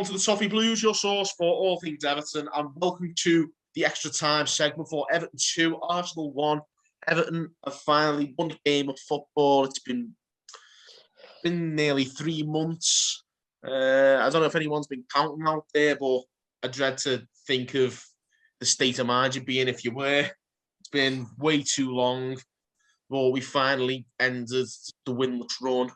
Welcome to the Toffee Blues, your source for all things Everton, and welcome to the extra time segment for Everton 2, Arsenal 1. Everton have finally won a game of football. It's been nearly 3 months. I don't know if anyone's been counting out there, but I dread to think of the state of mind you'd be in if you were. It's been way too long, but we finally ended the winless run.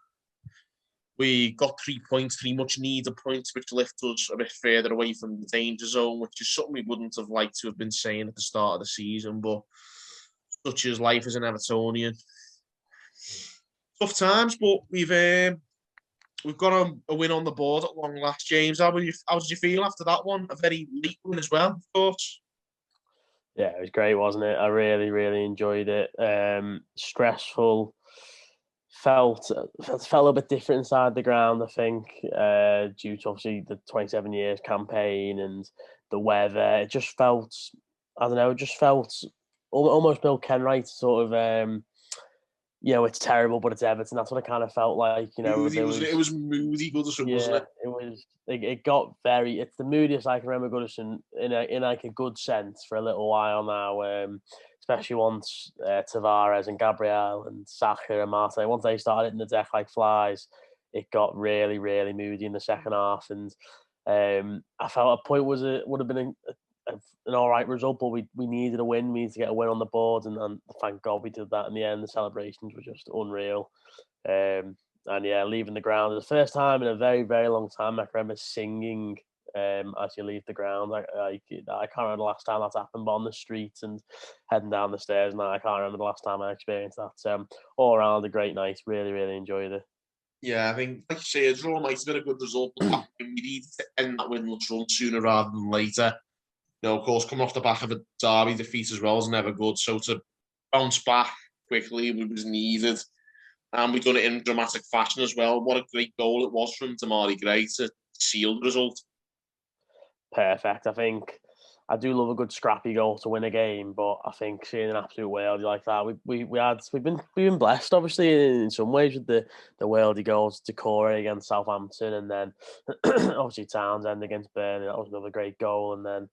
We got 3 points, 3 much needed points, which left us a bit further away from the danger zone, which is something we wouldn't have liked to have been saying at the start of the season, but such is life as an Evertonian. Tough times, but we've got a win on the board at long last, James. How did you feel after that one? A very late win as well, of course. Yeah, it was great, wasn't it? I really, really enjoyed it. Stressful. Felt a little bit different inside the ground, I think, due to obviously the 27 years campaign and the weather. It just felt, I don't know, it just felt almost Bill Kenwright sort of, it's terrible, but it's Everton. That's what it kind of felt like, Moody, it was moody Goodison, wasn't it? It was. It got very. It's the moodiest I can remember Goodison in like a good sense for a little while now. Especially once Tavares and Gabriel and Saka and Marte, once they started hitting the deck like flies, it got really, really moody in the second half. And I felt a point would have been an all right result, but we needed a win. We needed to get a win on the board, and thank God we did that in the end. The celebrations were just unreal. And yeah, leaving the ground. It was the first time in a very, very long time I can remember singing as you leave the ground. I can't remember the last time that's happened, but on the streets and heading down the stairs, and I can't remember the last time I experienced that. So all around a great night. Really, really enjoyed it. Yeah, I think, like you say, a draw might have been a good result, but we needed to end that winless run sooner rather than later. Of course, coming off the back of a derby defeat as well is never good. So to bounce back quickly was needed. And we've done it in dramatic fashion as well. What a great goal it was from Damari Gray to seal the result. Perfect. I think I do love a good scrappy goal to win a game, but I think seeing an absolute worldie like that, we've been blessed obviously in some ways with the worldie goals. Decore against Southampton, and then obviously Townsend against Burnley. That was another great goal, and then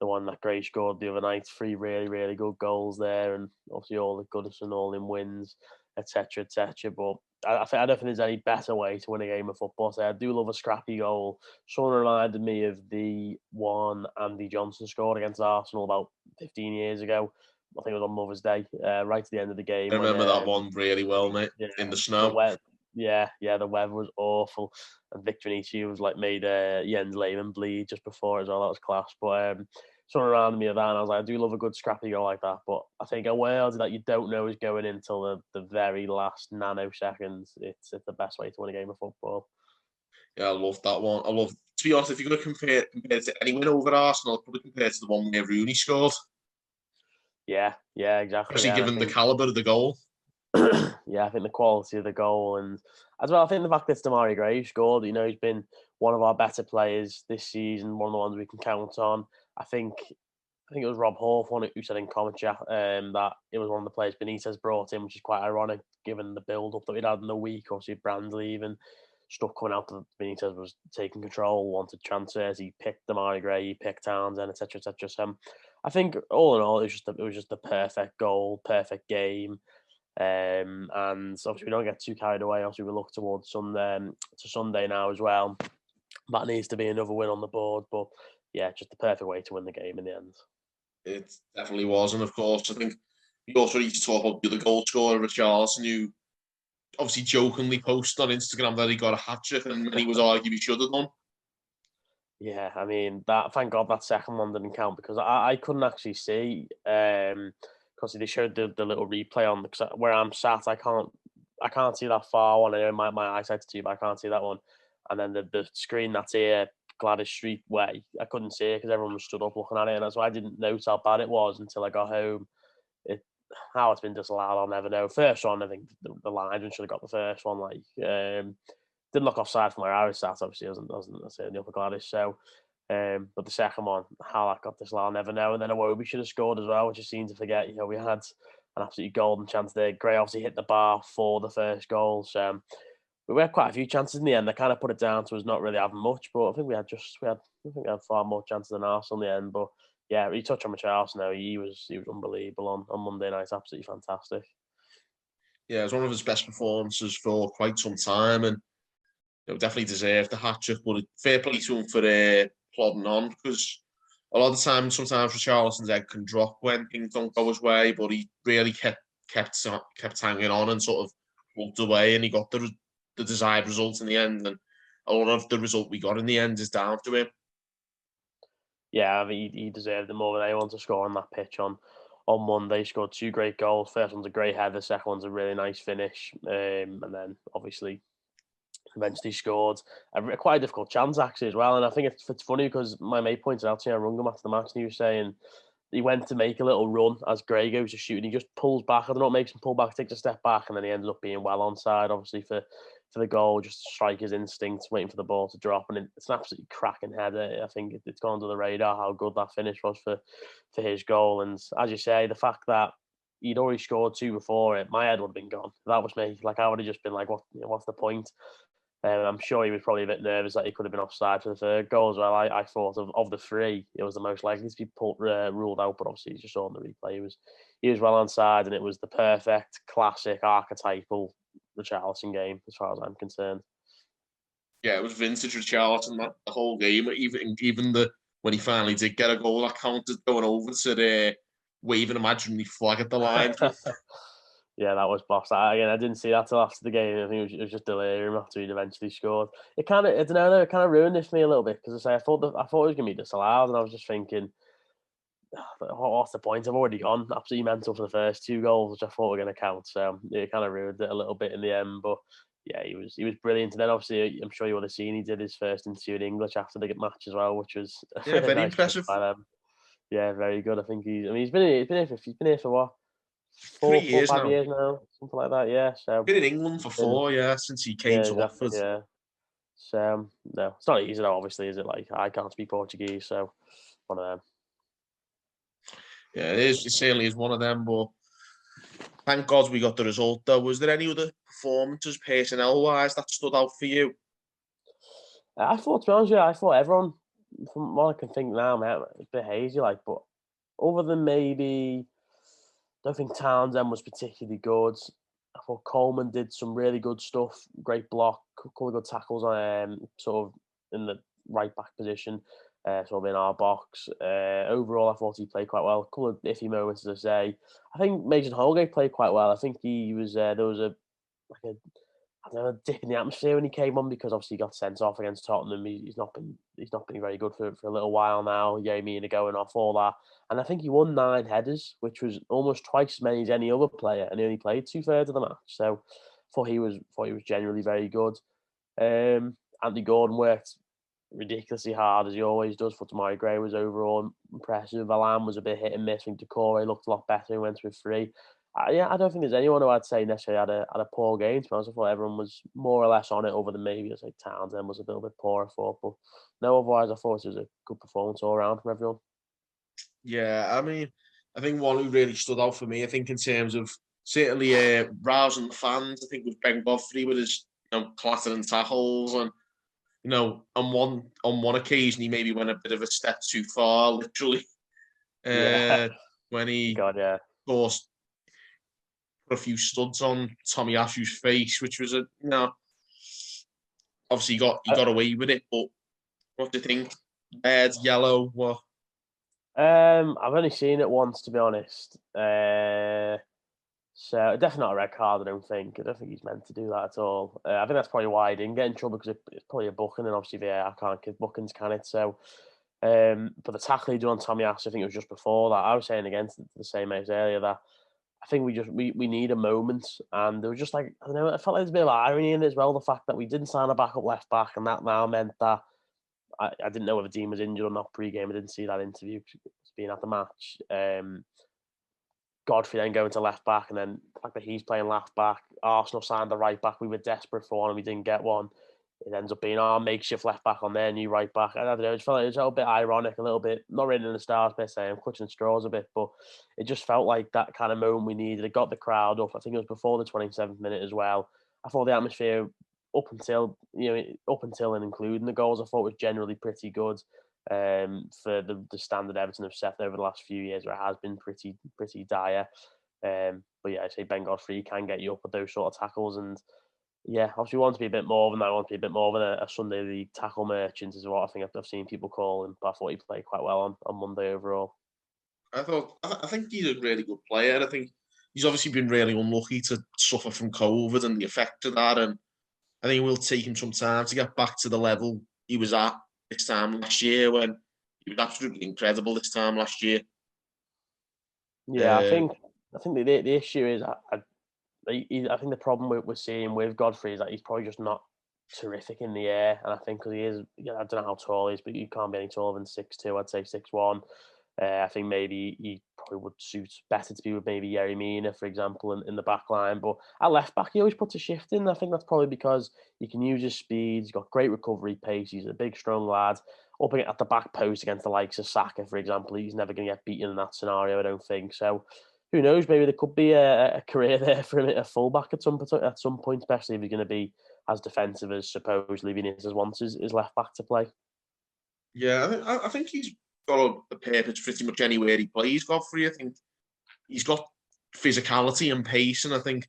the one that Gray scored the other night. 3 really, really good goals there, and obviously all the Goodison all in wins, etc., etc. But I don't think there's any better way to win a game of football. So I do love a scrappy goal. Sort of reminded me of the one Andy Johnson scored against Arsenal about 15 years ago. I think it was on Mother's Day, right at the end of the game. I remember that one really well, mate. Yeah, in the snow. The weather was awful, and Victor Inici was like made Jens Lehmann bleed just before as well. That was class. But sort of reminded me of that, and I was like, I do love a good scrappy goal like that. But I think a world that you don't know is going until the very last nanoseconds. It's the best way to win a game of football. Yeah, I love that one. To be honest, if you're going to compare it to any win over Arsenal, I'd probably compare it to the one where Rooney scored. Yeah, exactly. Especially given the calibre of the goal. Yeah, I think the quality of the goal, and as well, I think the fact that it's Damari Gray who scored. He's been one of our better players this season, one of the ones we can count on. I think it was Rob Hawthorne who said in comment chat that it was one of the players Benitez brought in, which is quite ironic given the build-up that we'd had in the week. Obviously, Brand leaving, stuff coming out that Benitez was taking control, wanted transfers. He picked Damari Gray, he picked Townsend, etc., etc. So I think all in all, it was just the perfect goal, perfect game. And obviously we don't get too carried away. Obviously we look towards Sunday now as well. That needs to be another win on the board, but yeah, just the perfect way to win the game in the end. It definitely was, and of course I think we also need to talk about the other goal scorer, Richarlison, who obviously jokingly posted on Instagram that he got a hat-trick, and he was arguing he should have done. Yeah, I mean that. Thank God that second one didn't count because I couldn't actually see. Because they showed the little replay on because where I'm sat, I can't see that far one. Anyway, my eyesight's too, but I can't see that one. And then the screen that's here, Gladys Street way, I couldn't see it because everyone was stood up looking at it, and that's why I didn't notice how bad it was until I got home. How it's been disallowed, I'll never know. First one, I think the linesman should have got the first one. Didn't look offside from where I was sat. Obviously, I wasn't in the upper Gladys. So, but the second one, how that got disallowed, I'll never know. And then Iwobi should have scored as well, which I seem to forget. We had an absolutely golden chance there. Gray obviously hit the bar for the first goal. So we had quite a few chances in the end. They kind of put it down to us not really having much, but I think I think we had far more chances than Arsenal in the end. But yeah, you touch on Richarlison now. He was unbelievable on Monday night. Absolutely fantastic. Yeah, it was one of his best performances for quite some time, and definitely deserved the hat-trick. But fair play to him for plodding on, because a lot of the time, sometimes Richarlison's egg can drop when things don't go his way, but he really kept hanging on and sort of walked away, and he got the desired result in the end. And a lot of the result we got in the end is down to him. Yeah, I mean, he deserved it more than anyone to score on that pitch on Monday. He scored 2 great goals. First one's a great header, the second one's a really nice finish. And then obviously eventually scored quite a difficult chance actually as well. And I think it's funny because my mate pointed out to me, I rung him after the match, and he was saying he went to make a little run as Gray goes to shoot, and he just pulls back. I don't know what makes him pull back, takes a step back, and then he ended up being well onside, obviously, for the goal, just striker's instinct, waiting for the ball to drop. And it's an absolutely cracking header. I think it's gone under the radar how good that finish was for his goal. And as you say, the fact that he'd already scored 2 before it, my head would have been gone. That was me. Like, I would have just been like, what's the point? I'm sure he was probably a bit nervous that he could have been offside for the third goal as well. I thought of the 3, it was the most likely to be ruled out, but obviously you just saw in the replay he was well onside, and it was the perfect, classic, archetypal Richarlison game as far as I'm concerned. Yeah, it was vintage Richarlison, the whole game. Even when he finally did get a goal, that counted, going over to the waving imaginary flag at the line. Yeah, that was boss. I didn't see that till after the game. I think it was just delirium after he'd eventually scored. It kind of, I don't know, it kind of ruined it for me a little bit, because I thought it was going to be disallowed, and I was just thinking, what's the point? I've already gone absolutely mental for the first 2 goals, which I thought were going to count. So it kind of ruined it a little bit in the end. But yeah, he was brilliant. And then obviously, I'm sure you would have seen he did his first interview in English after the match as well, which was Yeah, very nice impressive. by them. Yeah, very good. I think he's been here for what, 3 4 years 5 now. years now, something like that. Yeah, so Been in England for 4, yeah, since he came yeah, to exactly. Watford. Yeah, so no, it's not easy though. Obviously, is it? Like, I can't speak Portuguese, so one of them. Yeah, it is. It certainly is one of them. But thank God we got the result, though. Was there any other performances, personnel-wise, that stood out for you? I thought, to be honest with you, I thought everyone, from what I can think now, man, it's a bit hazy, like, but other than maybe, I don't think Townsend was particularly good. I thought Coleman did some really good stuff, great block, a couple of good tackles on sort of in the right back position, sort of in our box. Overall, I thought he played quite well. A couple of iffy moments, as I say. I think Mason Holgate played quite well. I think he was there was a I don't know, dip in the atmosphere when he came on, because obviously he got sent off against Tottenham. He's not been very good for a little while now. Mina going off, all that, and I think he won 9 headers, which was almost twice as many as any other player, and he only played 2/3 of the match. So thought he was generally very good. Andy Gordon worked ridiculously hard as he always does. For Tamari Gray was overall impressive. Alan was a bit hit and miss. I think Decore looked a lot better and went with 3. Yeah, I don't think there's anyone who I'd say necessarily had a poor game. To be honest, I thought everyone was more or less on it, other than maybe it's like Townsend was a little bit poor, I thought. But no, otherwise I thought it was a good performance all around from everyone. Yeah, I mean, I think one who really stood out for me, I think in terms of certainly rousing the fans, I think was Ben Godfrey with his clattering tackles, and on one occasion he maybe went a bit of a step too far, literally. Yeah, When he, God, yeah. of course, put a few studs on Tommy Ashu's face, which was obviously he got away with it. But what do you think? Red, yellow, what? I've only seen it once, to be honest. So definitely not a red card. I don't think. I don't think he's meant to do that at all. I think that's probably why he didn't get in trouble, because it's probably a booking, and obviously VAR can't give bookings, can it? So, but the tackle he did on Tommy Ash, I think it was just before that. I was saying against the same as earlier that I think we need a moment, and there was just like, I don't know, I felt like there's a bit of irony in it as well. The fact that we didn't sign a backup left back, and that now meant that I didn't know whether Dean was injured or not pre-game. I didn't see that interview being at the match. Godfrey then going to left back, and then the fact that he's playing left back. Arsenal signed the right back. We were desperate for one, and we didn't get one. It ends up being our makeshift left back on their new right back. I don't know. It felt like it was a little bit ironic, a little bit not written in the stars per se. I'm clutching straws a bit, but it just felt like that kind of moment we needed. It got the crowd up. I think it was before the 27th minute as well. I thought the atmosphere up until and including the goals, I thought was generally pretty good. For the standard Everton have set over the last few years, where it has been pretty dire. But yeah, I say Ben Godfrey can get you up with those sort of tackles, and yeah, obviously we want to be a bit more than that. I want to be a bit more than a Sunday League tackle merchant, is what I think I've seen people call him. But I thought he played quite well on Monday overall. I think he's a really good player. I think he's obviously been really unlucky to suffer from COVID and the effect of that, and I think it will take him some time to get back to the level he was at this time last year, when he was absolutely incredible this time last year. Yeah, I think the issue is I think the problem we're seeing with Godfrey is that he's probably just not terrific in the air, and I think because he is, I don't know how tall he is, but you can't be any taller than 6'2". I'd say 6'1". I think maybe he probably would suit better to be with maybe Yerry Mina, for example, in the back line. But at left back, he always puts a shift in. I think that's probably because he can use his speed. He's got great recovery pace. He's a big, strong lad. Up at the back post against the likes of Saka, for example, he's never going to get beaten in that scenario, I don't think. So who knows? Maybe there could be a career there for him at a fullback at some point, especially if he's going to be as defensive as supposedly Vinicius wants his left back to play. Yeah, I think he's got a purpose pretty much anywhere he plays, Godfrey. I think he's got physicality and pace, and I think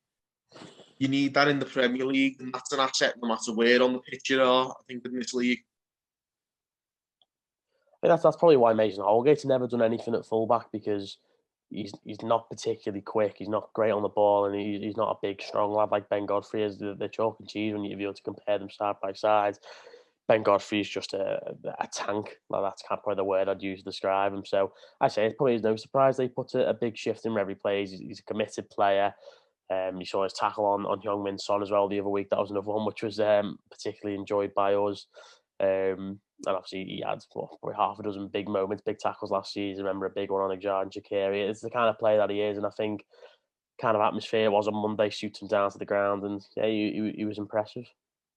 you need that in the Premier League, and that's an asset no matter where on the pitch you are, I think, in this league. I think that's probably why Mason Holgate's never done anything at fullback, because he's not particularly quick. He's not great on the ball, and he's not a big, strong lad like Ben Godfrey is. The chalk and cheese when you're able to compare them side by side. Ben Godfrey is just a tank. Well, that's probably the word I'd use to describe him. So I say it probably is no surprise they put a big shift in where he plays. He's a committed player. You saw his tackle on Heung-min Son as well the other week. That was another one which was particularly enjoyed by us. And obviously he had probably half a dozen big moments, big tackles last season. I remember a big one on Xherdan Shaqiri. It's the kind of player that he is, and I think kind of atmosphere was on Monday suits him down to the ground, and yeah, he was impressive.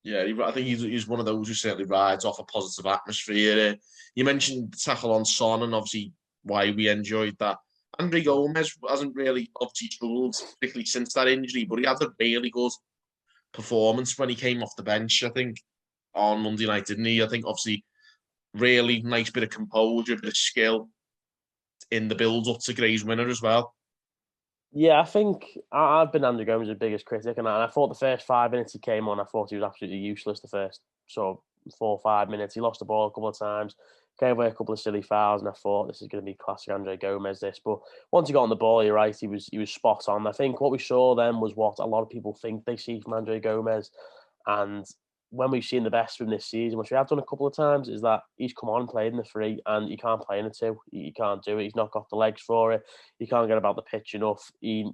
Yeah, I think he's one of those who certainly rides off a positive atmosphere. You mentioned the tackle on Son, and obviously why we enjoyed that. Andre Gomez hasn't really obviously struggled, particularly since that injury, but he had a really good performance when he came off the bench, I think, on Monday night, didn't he? I think obviously really nice bit of composure, bit of skill in the build-up to Gray's winner as well. Yeah, I think I've been Andrew Gomez's biggest critic, and I thought the first 5 minutes he came on, I thought he was absolutely useless. The first sort of 4 or 5 minutes, he lost the ball a couple of times, gave away a couple of silly fouls, and I thought this is going to be classic Andre Gomez. This, but once he got on the ball, you're right, he was spot on. I think what we saw then was what a lot of people think they see from Andre Gomez, and when we've seen the best from this season, which we have done a couple of times, is that he's come on and played in the 3, and he can't play in the 2. He can't do it. He's not got the legs for it. He can't get about the pitch enough. He's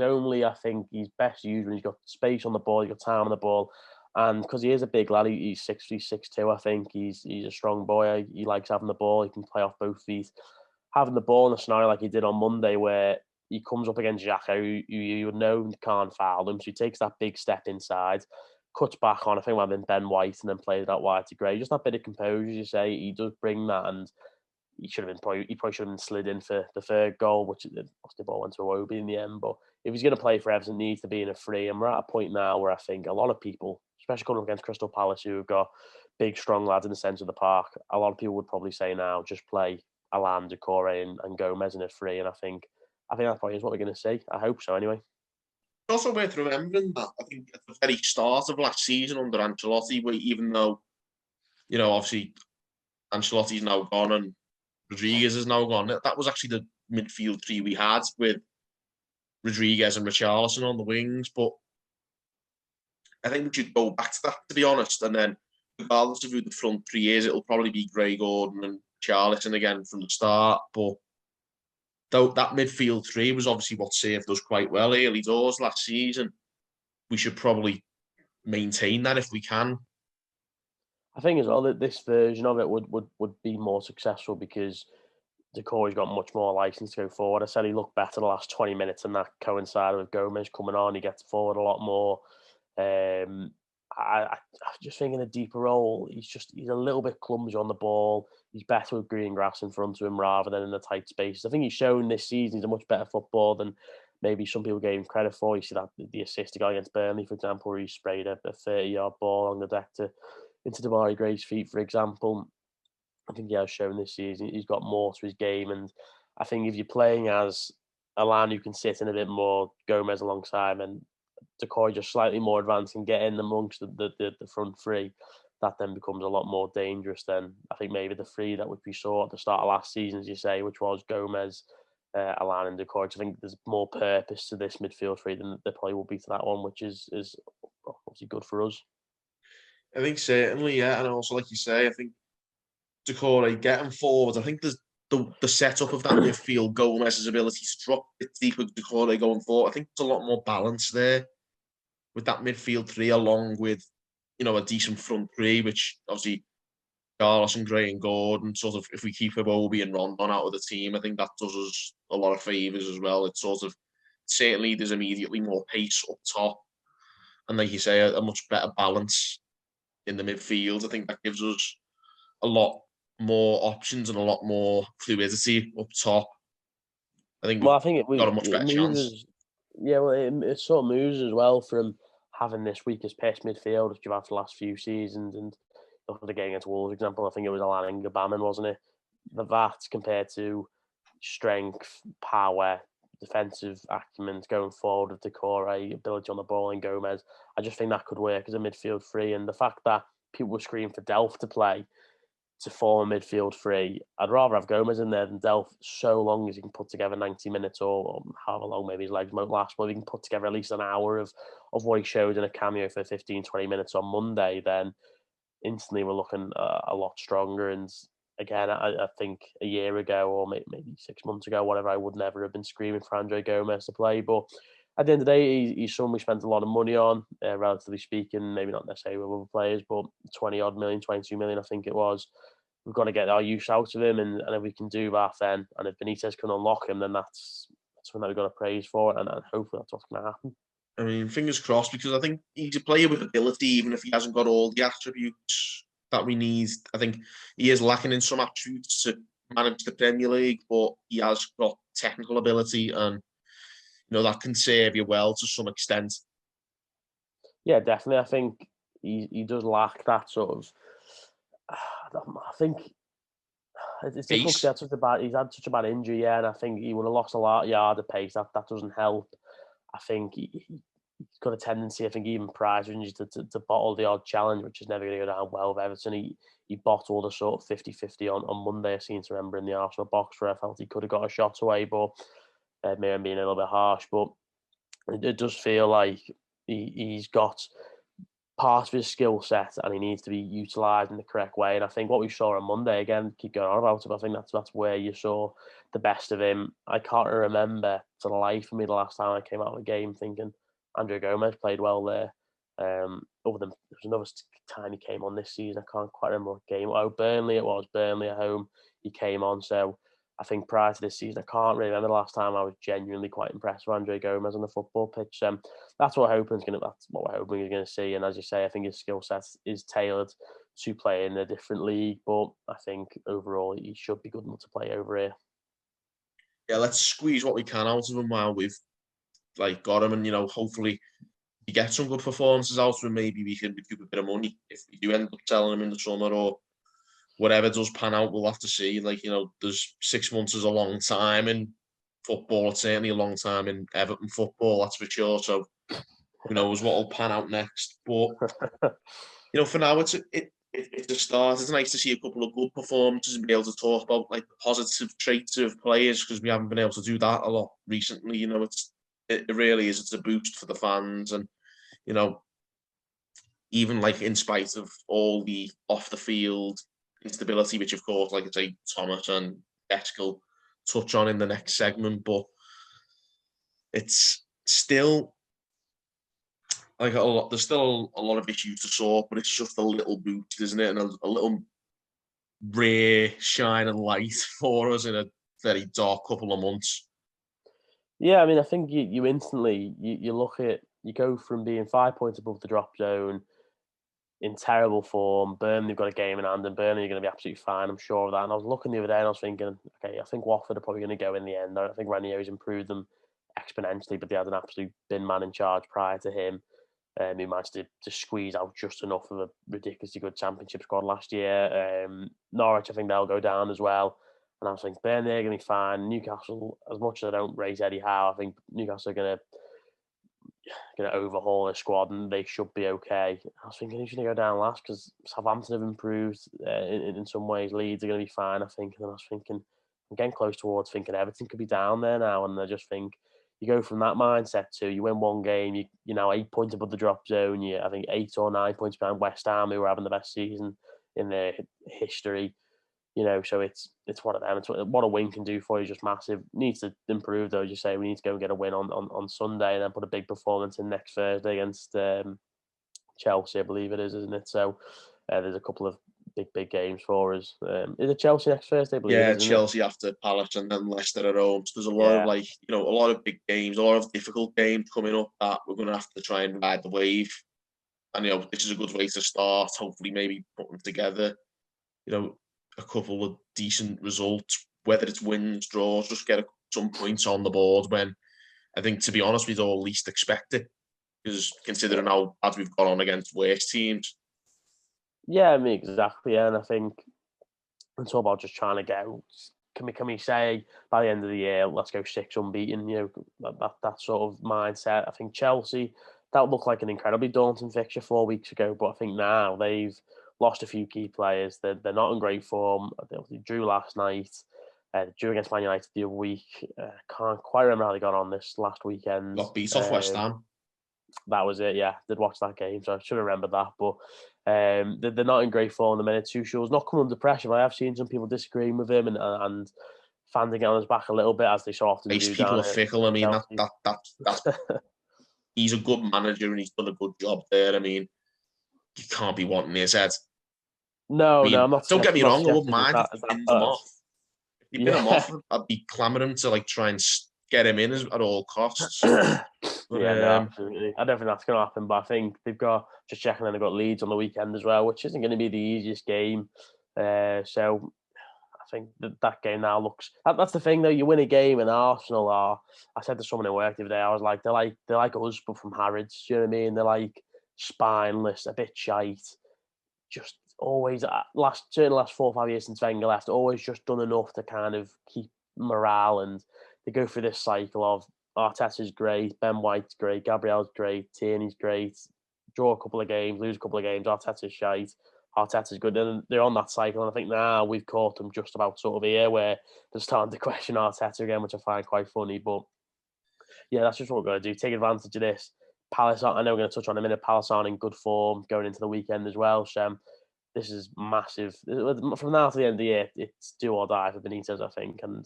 only, I think, he's best used when he's got space on the ball, he's got time on the ball. And because he is a big lad, he's 6'3", 6'2", I think. He's a strong boy. He likes having the ball. He can play off both feet. Having the ball in a scenario like he did on Monday, where he comes up against Xhaka, who you would know can't foul him, so he takes that big step inside, cuts back on, I think, when Ben White, and then plays that wide to Gray. Just that bit of composure, as you say, he does bring that, and he probably should have been slid in for the third goal, which the ball went to Iwobi in the end. But if he's going to play for Everton, he needs to be in a 3. And we're at a point now where I think a lot of people, especially going up against Crystal Palace, who have got big, strong lads in the centre of the park, a lot of people would probably say now, just play Alan, Decore, and Gomez in a 3. And I think that probably is what we're going to see. I hope so, anyway. It's also worth remembering that I think at the very start of last season under Ancelotti, even though, obviously Ancelotti's now gone and Rodriguez is now gone, that was actually the midfield 3 we had, with Rodriguez and Richarlison on the wings. But I think we should go back to that, to be honest. And then, regardless of who the front 3 is, it'll probably be Gray, Gordon and Richarlison again from the start. But though that midfield 3 was obviously what served us quite well early doors last season, we should probably maintain that if we can. I think as well that this version of it would be more successful because Decore's got much more license to go forward. I said he looked better the last 20 minutes, and that coincided with Gomez coming on. He gets forward a lot more. I just think in a deeper role, he's a little bit clumsy on the ball. He's better with green grass in front of him rather than in the tight spaces. I think he's shown this season he's a much better footballer than maybe some people gave him credit for. You see that the assist he got against Burnley, for example, where he sprayed a 30-yard ball along the deck into Damari Gray's feet, for example. I think he has shown this season he's got more to his game, and I think if you're playing as a line who can sit in a bit more, Gomez alongside, and Decoy just slightly more advanced and get in amongst the front three, that then becomes a lot more dangerous than I think maybe the three that we saw at the start of last season, as you say, which was Gomez, Alan and Decoy. I think there's more purpose to this midfield three than there probably will be to that one, which is obviously good for us. I think certainly, yeah. And also, like you say, I think Decore getting forward. I think there's the setup of that midfield, Gomez's ability to drop it deep with Decore going forward. I think there's a lot more balance there with that midfield three, along with a decent front three, which obviously Carlos and Gray and Gordon. Sort of, if we keep Iwobi and Rondon out of the team, I think that does us a lot of favours as well. It's sort of certainly there's immediately more pace up top, and like you say, a much better balance in the midfield. I think that gives us a lot more options and a lot more fluidity up top. I think Well, I think got a much better chance. Yeah, well, it sort of moves as well from having this weakest pace midfield, which you've had for the last few seasons, and look at the game against Wolves, for example. I think it was Alan and Gabaman, wasn't it? That compared to strength, power, defensive acumen going forward with Decore, ability on the ball, and Gomez. I just think that could work as a midfield three, and the fact that people were screaming for Delph to play to form a midfield three. I'd rather have Gomez in there than Delph, so long as he can put together 90 minutes or however long maybe his legs might last, but if he can put together at least an hour of what he showed in a cameo for 15, 20 minutes on Monday, then instantly we're looking a lot stronger. And again, I think a year ago or maybe 6 months ago, whatever, I would never have been screaming for Andre Gomez to play. But at the end of the day, he's someone we spent a lot of money on, relatively speaking, maybe not necessarily with other players, but 20-odd million, 22 million, I think it was. We've got to get our use out of him, and if we can do that then, and if Benitez can unlock him, then that's something that we've got to praise for, and hopefully that's what's going to happen. I mean, fingers crossed, because I think he's a player with ability, even if he hasn't got all the attributes that we need. I think he is lacking in some attributes to manage the Premier League, but he has got technical ability, and that can serve you well to some extent. Yeah, definitely. I think he does lack that sort of. I think it's difficult because he's had such a bad injury, yeah, and I think he would have lost a lot of yard of pace. That doesn't help. I think he's got a tendency, I think even prior to injury, to bottle the odd challenge, which is never going to go down well with Everton. He bottled a sort of 50-50 on Monday, I seem to remember, in the Arsenal box where I felt he could have got a shot away, but maybe I'm being a little bit harsh. But it does feel like he's got part of his skill set and he needs to be utilised in the correct way. And I think what we saw on Monday, again, keep going on about it, but I think that's where you saw the best of him. I can't remember to the life of me the last time I came out of a game thinking Andre Gomez played well there. Other than there was another time he came on this season, I can't quite remember what game. Oh, Burnley it was. Burnley at home he came on. So I think prior to this season, I can't really remember the last time I was genuinely quite impressed with Andre Gomez on the football pitch. That's what we're hoping he's going to see. And as you say, I think his skill set is tailored to play in a different league. But I think overall he should be good enough to play over here. Yeah, let's squeeze what we can out of him while we've got him, and hopefully he gets some good performances out of him. Maybe we can recoup a bit of money if we do end up selling him in the summer, or whatever does pan out. We'll have to see. There's 6 months is a long time in football. It's certainly a long time in Everton football, that's for sure. So who knows what will pan out next. But for now, it's a start. It's nice to see a couple of good performances and be able to talk about the positive traits of players, because we haven't been able to do that a lot recently. It really is. It's a boost for the fans, and even in spite of all the off the field instability, which of course, like I say, Thomas and Eskel touch on in the next segment, but it's still there's still a lot of issues to sort, but it's just a little boost, isn't it? And a little ray shine and light for us in a very dark couple of months. Yeah, I mean, I think you instantly you look at, you go from being 5 points above the drop zone in terrible form. Burnley have got a game in hand, and Burnley are going to be absolutely fine, I'm sure of that. And I was looking the other day and I was thinking, okay, I think Watford are probably going to go in the end. I think Ranieri's improved them exponentially, but they had an absolute bin man in charge prior to him. He managed to squeeze out just enough of a ridiculously good championship squad last year. Norwich, I think they'll go down as well. And I was thinking, Burnley are going to be fine. Newcastle, as much as I don't rate Eddie Howe, I think Newcastle are going to overhaul their squad and they should be okay. I was thinking, who's going to go down last? Because Southampton have improved in some ways. Leeds are going to be fine, I think. And then I was thinking, I'm getting close towards thinking Everton could be down there now. And I just think, you go from that mindset to you win one game, you're now 8 points above the drop zone. I think 8 or 9 points behind West Ham, who were having the best season in their history. So it's one of them. It's what a win can do for you, just massive. Needs to improve though. As you say, we need to go and get a win on Sunday, and then put a big performance in next Thursday against Chelsea, I believe it is, isn't it? So there's a couple of big games for us. Is it Chelsea next Thursday? I believe Yeah, it is, Chelsea after Palace and then Leicester at home. So there's a lot of a lot of big games, a lot of difficult games coming up that we're going to have to try and ride the wave. And this is a good way to start. Hopefully, maybe putting together, a couple of decent results, whether it's wins, draws, just get some points on the board. When I think, to be honest, we'd all least expect it, because considering how bad we've got on against worse teams. Yeah, I mean, exactly. Yeah. And I think it's all about just trying to get. Can we say by the end of the year, let's go 6 unbeaten? That sort of mindset. I think Chelsea, that looked like an incredibly daunting fixture 4 weeks ago, but I think now they've lost a few key players. They're not in great form. They drew last night. Drew against Man United the other week. Can't quite remember how they got on this last weekend. Got beat off West Ham. That was it, yeah. Did watch that game, so I should have remembered that. But they're not in great form in the minute. Tuchel's not coming under pressure, but I have seen some people disagreeing with him and fans getting on his back a little bit, as they so often These do. people are fickle. I mean, that's he's a good manager and he's done a good job there. I mean, you can't be wanting his head. No, I'm not. Don't get me wrong. I wouldn't mind if you pinned him off. If you pin him off, I'd be clamouring to try and get him in at all costs. But, absolutely. I don't think that's going to happen, but I think they've got, just checking, and they've got Leeds on the weekend as well, which isn't going to be the easiest game. So I think that game now looks. That's the thing, though. You win a game, and Arsenal are. I said to someone at work the other day, I was like, they're like us, but from Harrods. Do you know what I mean? They're like spineless, a bit shite. Just always certainly the last 4 or 5 years since Wenger left, always just done enough to kind of keep morale, and they go through this cycle of Arteta's great, Ben White's great, Gabriel's great, Tierney's great, draw a couple of games, lose a couple of games, Arteta's shite, Arteta's good, and they're on that cycle. And I think now we've caught them just about sort of here where they're starting to question Arteta again, which I find quite funny. But yeah, that's just what we're going to do, take advantage of this. Palace, I know we're going to touch on in a minute, Palace aren't in good form going into the weekend as well, so this is massive. From now to the end of the year, it's do or die for Benitez, I think. And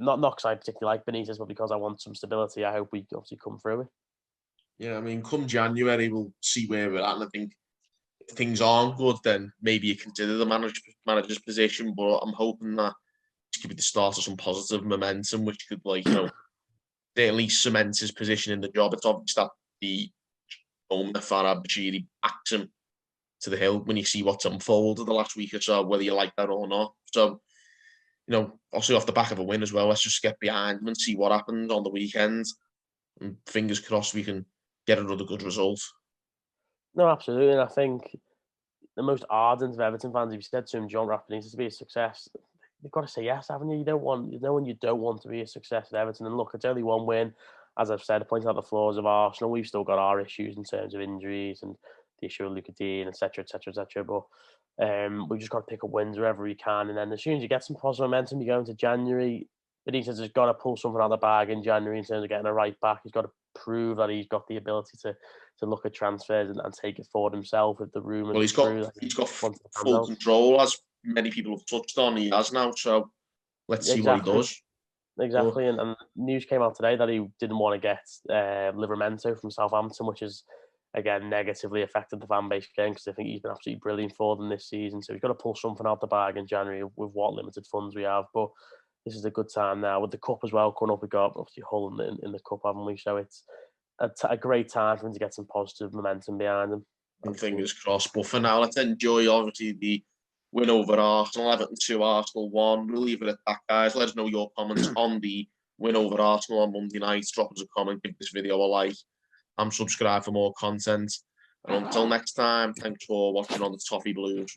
not because I particularly like Benitez, but because I want some stability. I hope we obviously come through it. Yeah, I mean, come January, we'll see where we're at. And I think if things aren't good, then maybe you consider the manager's position. But I'm hoping that this could be the start of some positive momentum, which could, at least cement his position in the job. It's obvious that the owner, Farhad Bashiri, backs him to the hill when you see what's unfolded the last week or so, whether you like that or not. So, also off the back of a win as well, let's just get behind him and see what happens on the weekend. And fingers crossed we can get another good result. No, absolutely. And I think the most ardent of Everton fans, if you said to him, John Rapp needs to be a success, you've got to say yes, haven't you? You don't want to be a success at Everton. And look, it's only one win. As I've said, pointing out the flaws of Arsenal, we've still got our issues in terms of injuries and the issue of Luka Dean, etc. But we've just got to pick up wins wherever we can. And then as soon as you get some positive momentum, you go into January. Benitez has got to pull something out of the bag in January in terms of getting a right back. He's got to prove that he's got the ability to look at transfers and take it forward himself if the rumours. Well, he's got full control, as many people have touched on. He has now, so let's see what he does. Exactly, and news came out today that he didn't want to get Livramento from Southampton, which has, again, negatively affected the fan base again, because I think he's been absolutely brilliant for them this season. So he's got to pull something out the bag in January with what limited funds we have. But this is a good time now. With the Cup as well coming up, we've got obviously Hull in the Cup, haven't we? So it's a great time for him to get some positive momentum behind him. And fingers crossed. But for now, let's enjoy, obviously, the win over Arsenal, Everton 2, Arsenal 1. We'll leave it at that, guys. Let us know your comments on the win over Arsenal on Monday night. Drop us a comment, give this video a like, and subscribe for more content. And until next time, thanks for watching on the Toffee Blues.